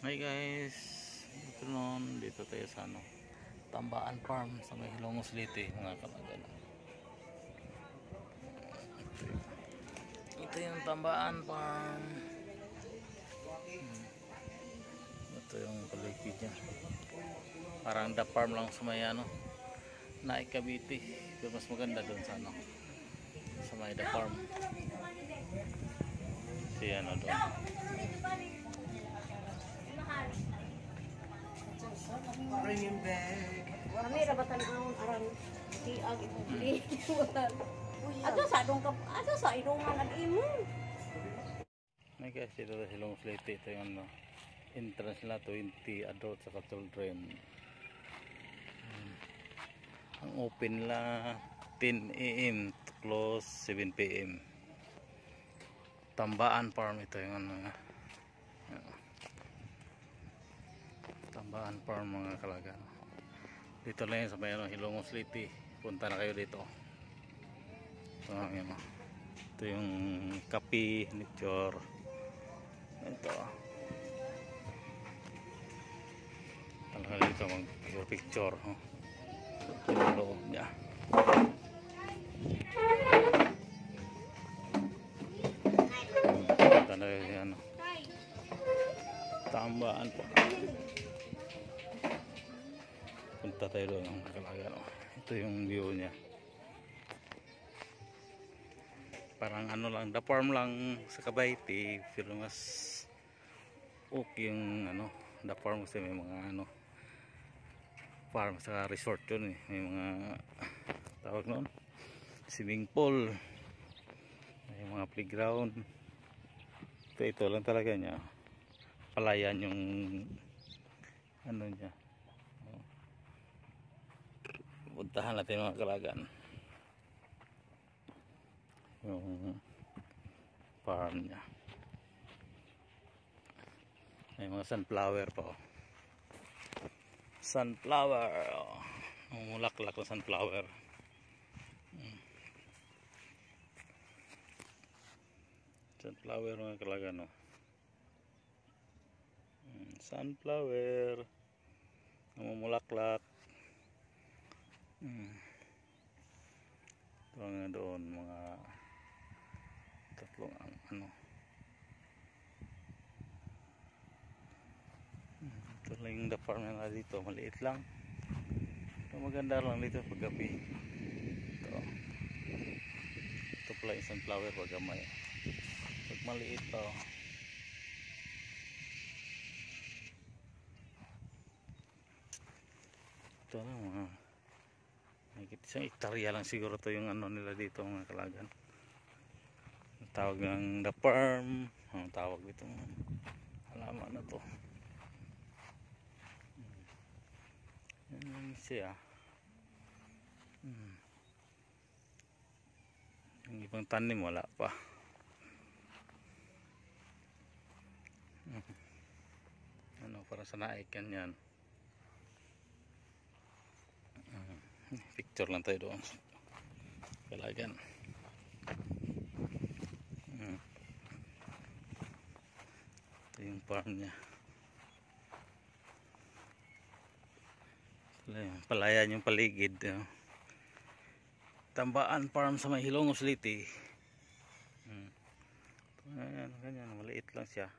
Hi guys, afternoon. Dito tayo sa Tambaan Farm sa may Hilongos Leyte, mga kalagan. Ito yung Tambaan Farm. Ito yung paligid niya. Parang the farm lang sa may Naik Cavite. Pero mas maganda doon sa sa may the farm. Doon. Bring him back. Kami rabatan ang aran tiag ito bili. Ato sa dong kap, ato sa idungan ang imo. May guys, dito sa Hilongos Leyte. Ito yung entrance nila, 20 adults sa children. Ang open la 10 AM to close 7 PM. Tambaan Farm ito yung Tambaan Farm, mga kalagan. Dito lang sa may Hilongos Leyte. Punta na kayo dito. Ito yung kape nature. Ito. Talaga dito mag-picture. Yung loob niya. Talaga yung Tambaan po. Punta tayo doon ng kakalagan. Ito yung view niya. Parang lang, the farm lang sa Cavite, pero mas okay yung the farm kasi may mga farm sa resort yun eh. May mga tawag noon, swimming pool, may mga playground. Ito lang talaga niya. Palayan yung niya. Puntahan natin mga kalagan yung farm niya. May mga sunflower pa. Sunflower, mulaklak na sunflower. Sunflower mga kalagan, sunflower mamulaklak. Ito nga doon mga tatlong ito lang yung the farm na dito, maliit lang. Ito maganda lang dito pag gabi. Ito pala yung sunflower pag gamay. Pag maliit to, ito na mga isang hektarya lang siguro to yung nila dito, mga kalagan. Tawag ng the farm. Ang tawag dito halaman na to. Yan siya. Yung ibang tanim wala pa. Para sa naikan yan. Picture lang tayo doon. Kalagan. Ito yung farm niya. Palayan yung paligid. Tambaan Farm sa may Hilongos Leyte. Ayan, ganyan, maliit lang siya.